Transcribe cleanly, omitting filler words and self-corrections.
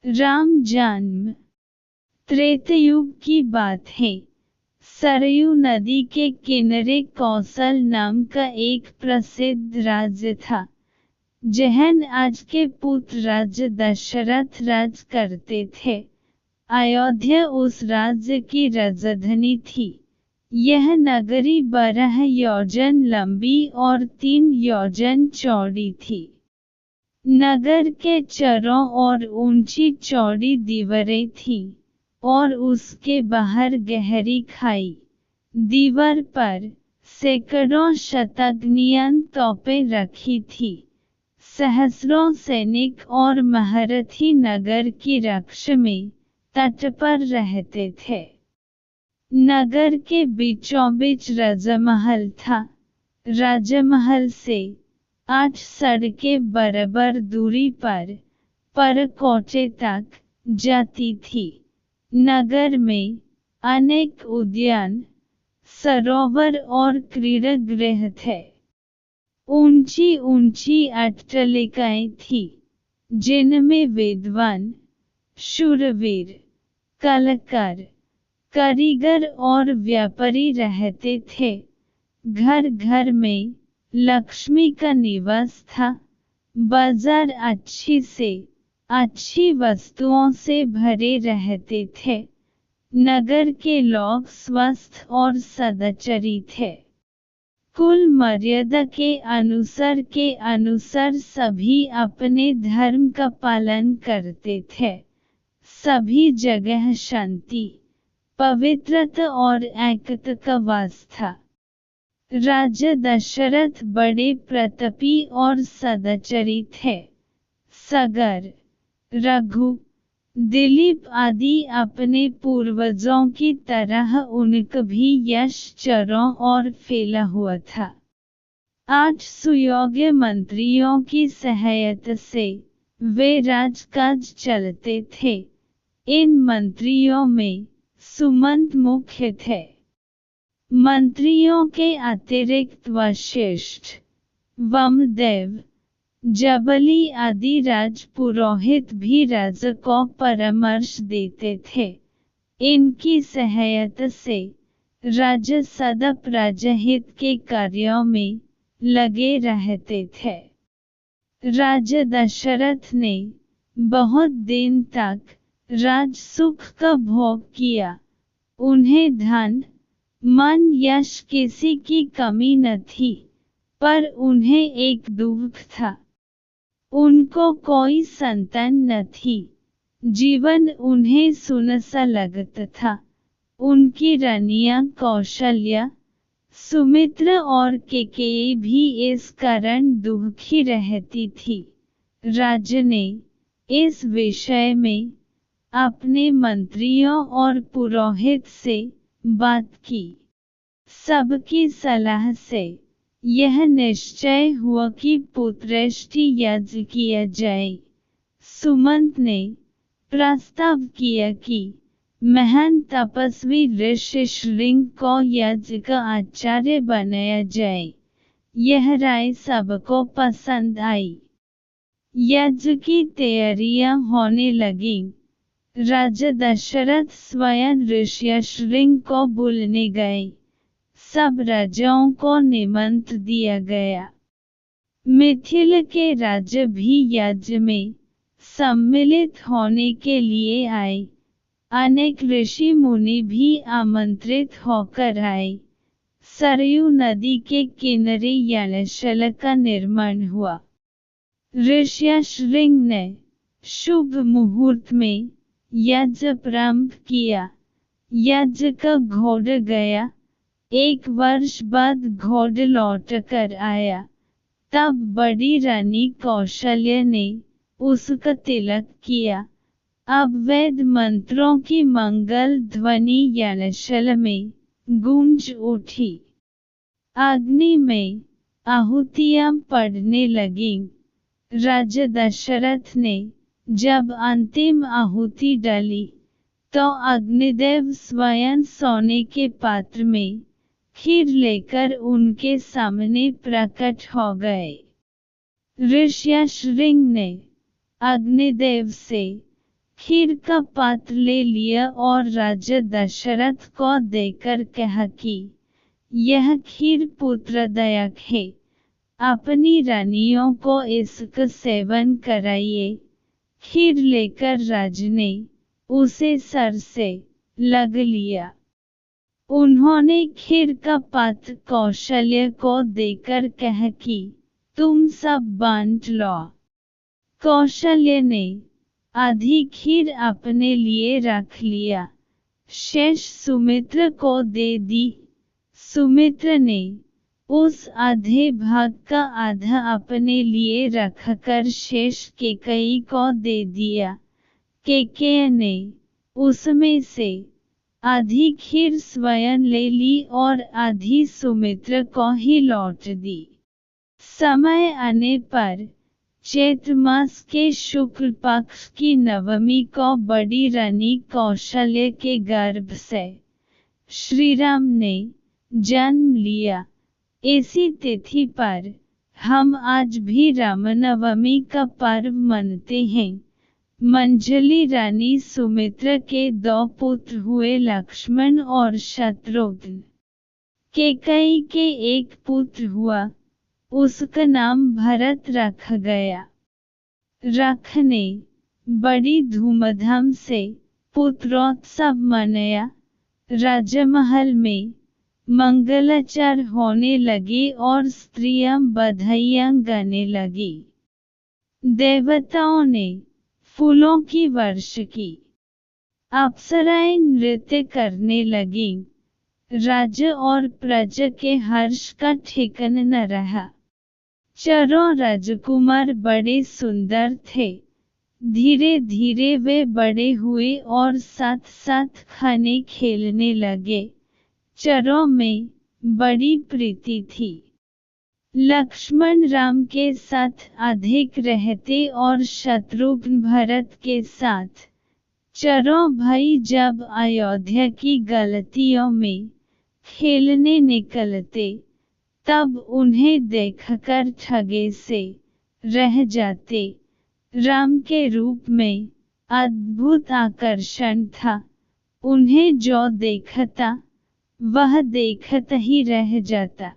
राम जन्म। त्रेतयुग की बात है। सरयू नदी के किनारे कौशल नाम का एक प्रसिद्ध राज्य था, जहन आज के पुत्र राजा दशरथ राज करते थे। अयोध्या उस राज्य की राजधानी थी। यह नगरी 12 योजन लंबी और 3 योजन चौड़ी थी। नगर के चारों ओर ऊंची चौड़ी दीवारें थीं, और उसके बाहर गहरी खाई। दीवार पर सैकड़ों शतघ्नियां तोपें रखी थी। सहस्रों सैनिक और महारथी नगर की रक्षा में तट पर रहते थे। नगर के बीचों बीच राजमहल था। राजमहल से 8 सड़कें बराबर दूरी पर कोटे तक जाती थी। नगर में अनेक उद्यान, सरोवर और क्रीड़ागृह थे। ऊंची ऊंची अट्टालिकाएं थीं, जिनमें विद्वान, शूरवीर, कलाकार, कारीगर और व्यापारी रहते थे। घर घर में लक्ष्मी का निवास था। बाजार अच्छी से अच्छी वस्तुओं से भरे रहते थे। नगर के लोग स्वस्थ और सदाचारी थे। कुल मर्यादा के अनुसार सभी अपने धर्म का पालन करते थे। सभी जगह शांति, पवित्रता और एकता का वास था। राजा दशरथ बड़े प्रतापी और सदाचारी थे। सागर, रघु, दिलीप आदि अपने पूर्वजों की तरह उनका भी यश चारों ओर फैला हुआ था। 8 सुयोग्य मंत्रियों की सहायता से वे राजकाज चलते थे। इन मंत्रियों में सुमंत मुख्य थे। मंत्रियों के अतिरिक्त वशिष्ठ, वामदेव, जबली आदि राजपुरोहित भी राजा को परामर्श देते थे। इनकी सहायता से राजा सदा प्रजाहित के कार्यों में लगे रहते थे। राजा दशरथ ने बहुत दिन तक राज सुख का भोग किया। उन्हें धन, मन, यश किसी की कमी न थी, पर उन्हें एक दुख था। उनको कोई संतान न थी। जीवन उन्हें सुनसा लगता था। उनकी रानियां कौशल्या, सुमित्रा और कैकेयी भी इस कारण दुखी रहती थी। राजा ने इस विषय में अपने मंत्रियों और पुरोहित से बात की। सबकी सलाह से यह निश्चय हुआ कि पुत्रष्टि यज्ञ किया जाए। सुमंत ने प्रस्ताव किया कि महान तपस्वी ऋषि शृंग को यज्ञ का आचार्य बनाया जाए। यह राय सबको पसंद आई। यज्ञ की तैयारियां होने लगीं। राजा दशरथ स्वयं ऋषि शृंग को बुलाने गए। सब राजाओं को निमंत्रण दिया गया। मिथिला के राजा भी यज्ञ में सम्मिलित होने के लिए आए। अनेक ऋषि मुनि भी आमंत्रित होकर आए। सरयू नदी के किनारे यज्ञशाला का निर्माण हुआ। ऋषि शृंग ने शुभ मुहूर्त में यज्ञ प्रारंभ किया। यज्ञ का घोड़ा गया। 1 वर्ष बाद घोड़ा लौटकर आया। तब बड़ी रानी कौशल्या ने उसका तिलक किया। अब वेद मंत्रों की मंगल ध्वनि यज्ञशाला में गूंज उठी। अग्नि में आहुतियां पड़ने लगीं। राजा दशरथ ने जब अंतिम आहुति डाली, तो अग्निदेव स्वयं सोने के पात्र में खीर लेकर उनके सामने प्रकट हो गए। ऋषि शृंग ने अग्निदेव से खीर का पात्र ले लिया और राजा दशरथ को देकर कहा कि यह खीर पुत्रदायक है, अपनी रानियों को इसका सेवन कराइए। खीर लेकर राज ने उसे सर से लग लिया। उन्होंने खीर का पात्र कौशल्य को देकर कहा कि तुम सब बांट लो। कौशल्य ने आधी खीर अपने लिए रख लिया, शेष सुमित्र को दे दी। सुमित्र ने उस आधे भाग का आधा अपने लिए रखकर शेष कैकेयी को दे दिया। कैकेयी ने उसमें से आधी खीर स्वयं ले ली और आधी सुमित्र को ही लौट दी। समय आने पर चैत्र मास के शुक्ल पक्ष की नवमी को बड़ी रानी कौशल्य के गर्भ से श्रीराम ने जन्म लिया। इसी तिथि पर हम आज भी रामनवमी का पर्व मनते हैं। मंजली रानी सुमित्रा के 2 पुत्र हुए, लक्ष्मण और शत्रुघ्न। कैकेयी के एक पुत्र हुआ, उसका नाम भरत रखा गया। रख ने बड़ी धूमधाम से पुत्रोत्सव मनाया। राजमहल में मंगलाचार होने लगे और स्त्रियां बधाइयां गाने लगी। देवताओं ने फूलों की वर्षा की। अप्सराएं नृत्य करने लगीं। राजा और प्रजा के हर्ष का ठिकाना न रहा। चारों राजकुमार बड़े सुंदर थे। धीरे धीरे वे बड़े हुए और साथ साथ खाने खेलने लगे। चारों में बड़ी प्रीति थी। लक्ष्मण राम के साथ अधिक रहते और शत्रुघ्न भरत के साथ। चारों भाई जब अयोध्या की गलियों में खेलने निकलते, तब उन्हें देखकर ठगे से रह जाते। राम के रूप में अद्भुत आकर्षण था। उन्हें जो देखता, वह देखता ही रह जाता।